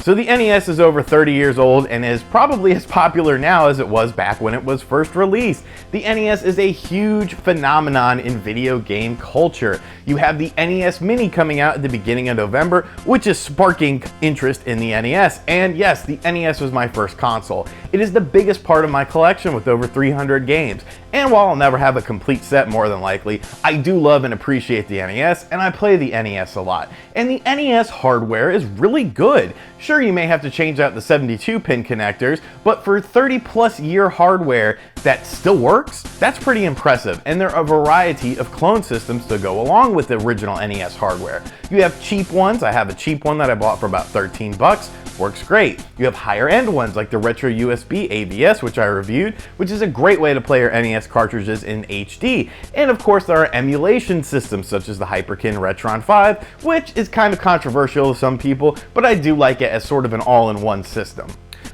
So the NES is over 30 years old and is probably as popular now as it was back when it was first released. The NES is a huge phenomenon in video game culture. You have the NES Mini coming out at the beginning of November, which is sparking interest in the NES. And yes, the NES was my first console. It is the biggest part of my collection with over 300 games. And while I'll never have a complete set more than likely, I do love and appreciate the NES, and I play the NES a lot. And the NES hardware is really good. Sure, you may have to change out the 72-pin connectors, but for 30+ year hardware that still works, that's pretty impressive. And there are a variety of clone systems to go along with the original NES hardware. You have cheap ones. I have a cheap one that I bought for about 13 bucks. Works great. You have higher end ones like the Retro USB ABS, which I reviewed, which is a great way to play your NES cartridges in HD. And of course there are emulation systems such as the Hyperkin Retron 5, which is kind of controversial to some people, but I do like it as sort of an all-in-one system.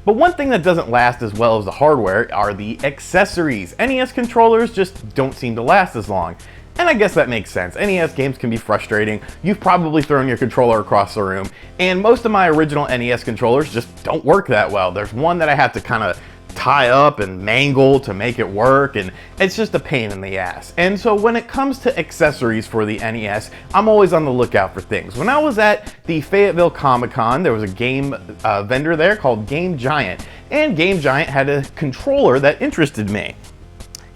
But one thing that doesn't last as well as the hardware are the accessories. NES controllers just don't seem to last as long. And I guess that makes sense. NES games can be frustrating. You've probably thrown your controller across the room, and most of my original NES controllers just don't work that well. There's one that I have to kind of tie up and mangle to make it work, and it's just a pain in the ass. And so when it comes to accessories for the NES, I'm always on the lookout for things. When I was at the Fayetteville Comic-Con, there was a game vendor there called Game Giant, and Game Giant had a controller that interested me.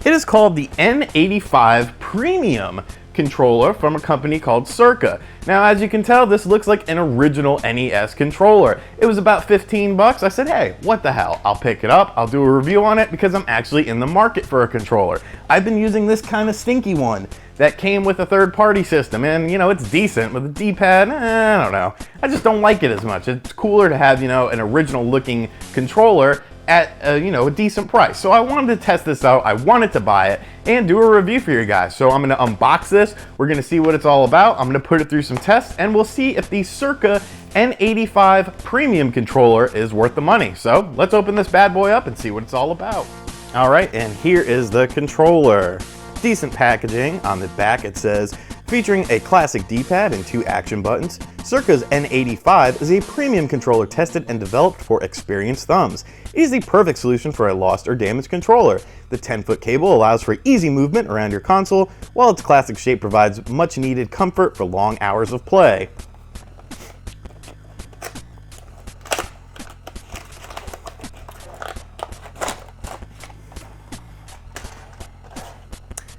It is called the N85 Premium controller from a company called Cirka. Now, as you can tell, this looks like an original NES controller. It was about 15 bucks. I said, hey, what the hell? I'll pick it up. I'll do a review on it because I'm actually in the market for a controller. I've been using this kind of stinky one that came with a third-party system, and you know, it's decent with a D-pad. I don't know. I just don't like it as much. It's cooler to have, you know, an original-looking controller at a decent price. So I wanted to test this out. I wanted to buy it and do a review for you guys. So I'm going to unbox this. We're going to see what it's all about. I'm going to put it through some tests, and we'll see if the Cirka N85 Premium controller is worth the money. So let's open this bad boy up and see what it's all about. All right, and here is the controller. Decent packaging. On the back it says, featuring a classic D-pad and 2 action buttons, Cirka's N85 is a premium controller tested and developed for experienced thumbs. It is the perfect solution for a lost or damaged controller. The 10-foot cable allows for easy movement around your console, while its classic shape provides much needed comfort for long hours of play.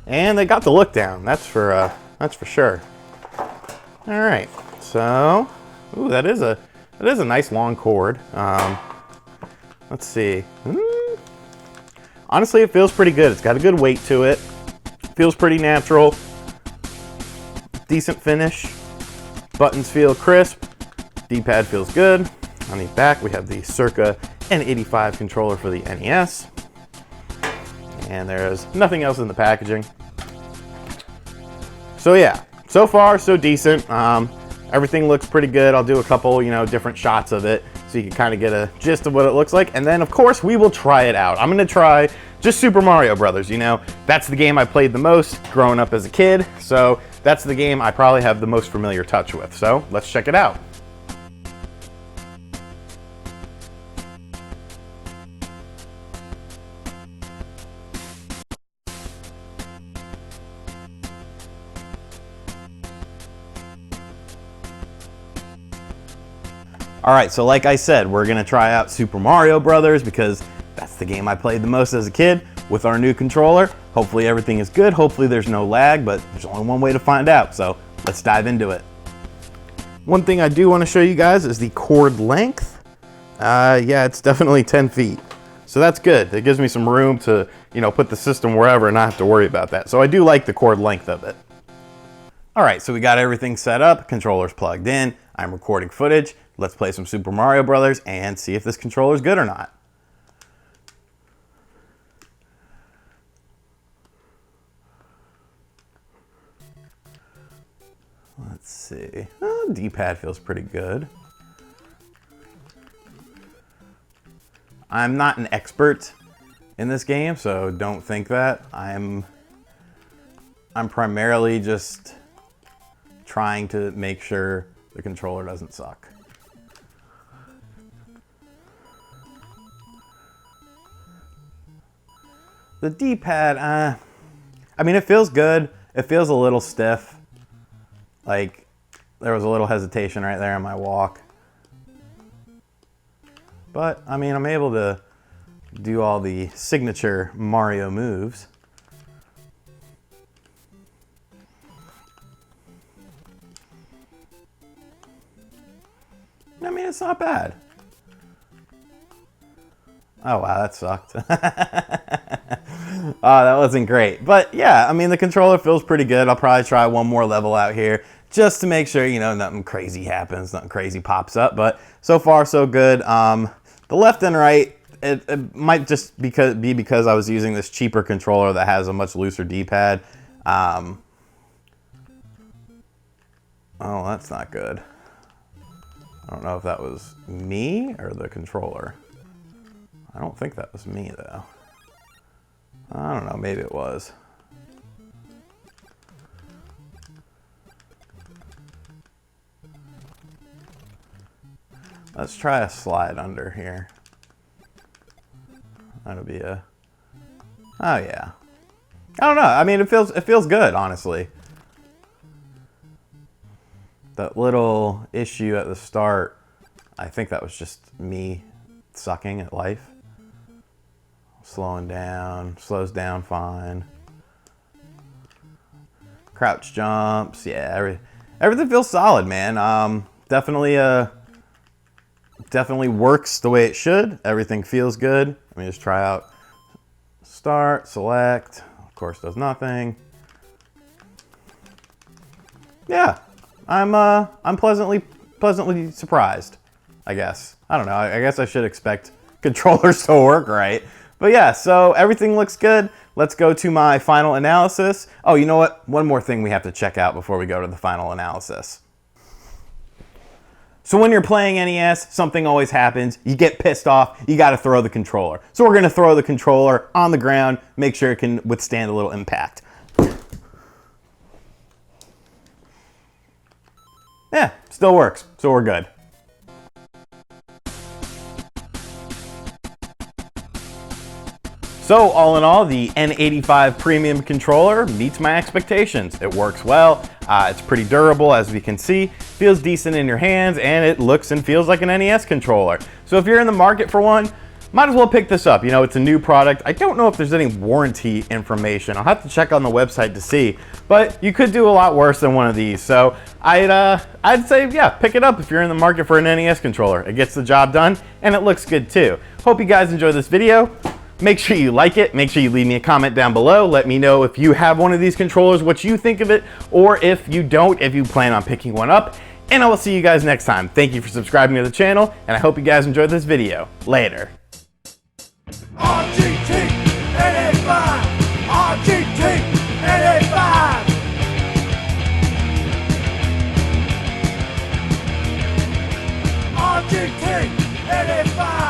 And they got the look down, that's for sure. All right, so, ooh, that is a nice long cord. Let's see. Honestly, it feels pretty good. It's got a good weight to it. Feels pretty natural. Decent finish. Buttons feel crisp. D-pad feels good. On the back, we have the Cirka N85 controller for the NES. And there's nothing else in the packaging. So yeah, so far so decent. Everything looks pretty good. I'll do a couple, different shots of it so you can kind of get a gist of what it looks like. And then of course we will try it out. I'm gonna try just Super Mario Brothers. That's the game I played the most growing up as a kid. So that's the game I probably have the most familiar touch with. So let's check it out. All right, so like I said, we're gonna try out Super Mario Brothers because that's the game I played the most as a kid with our new controller. Hopefully everything is good. Hopefully there's no lag, but there's only one way to find out. So let's dive into it. One thing I do want to show you guys is the chord length. Yeah, it's definitely 10 feet. So that's good. It gives me some room to, put the system wherever and not have to worry about that. So I do like the chord length of it. All right, so we got everything set up. Controller's plugged in. I'm recording footage. Let's play some Super Mario Brothers and see if this controller is good or not. Let's see. Oh, D-pad feels pretty good. I'm not an expert in this game, so don't think that. I'm primarily just trying to make sure the controller doesn't suck. The D-pad, I mean, it feels good. It feels a little stiff. Like, there was a little hesitation right there on my walk. But, I mean, I'm able to do all the signature Mario moves. I mean, it's not bad. Oh, wow, that sucked. Oh, that wasn't great. But yeah, I mean, the controller feels pretty good. I'll probably try one more level out here just to make sure, you know, nothing crazy happens, nothing crazy pops up. But so far, so good. The left and right, it might just be because I was using this cheaper controller that has a much looser D-pad. Oh, that's not good. I don't know if that was me or the controller. I don't think that was me, though. I don't know, maybe it was. Let's try a slide under here. That'll be a... Oh, yeah. I don't know. I mean, it feels good, honestly. That little issue at the start, I think that was just me sucking at life. Slowing down, slows down fine. Crouch jumps, yeah, everything feels solid, man. Definitely works the way it should. Everything feels good. Let me just try out start, select, of course does nothing. Yeah, I'm pleasantly surprised, I guess. I don't know, I guess I should expect controllers to work right. But yeah, so everything looks good. Let's go to my final analysis. Oh, you know what? One more thing we have to check out before we go to the final analysis. So when you're playing NES, something always happens. You get pissed off, you gotta throw the controller. So we're gonna throw the controller on the ground, make sure it can withstand a little impact. Yeah, still works, so we're good. So all in all, the N85 Premium controller meets my expectations. It works well, it's pretty durable as we can see, feels decent in your hands, and it looks and feels like an NES controller. So if you're in the market for one, might as well pick this up. You know, it's a new product. I don't know if there's any warranty information. I'll have to check on the website to see, but you could do a lot worse than one of these. So I'd say, yeah, pick it up if you're in the market for an NES controller. It gets the job done, and it looks good too. Hope you guys enjoyed this video. Make sure you like it, make sure you leave me a comment down below. Let me know if you have one of these controllers, what you think of it, or if you don't, if you plan on picking one up. And I will see you guys next time. Thank you for subscribing to the channel, and I hope you guys enjoyed this video. Later. RGT N85, RGT N85. RGT N85.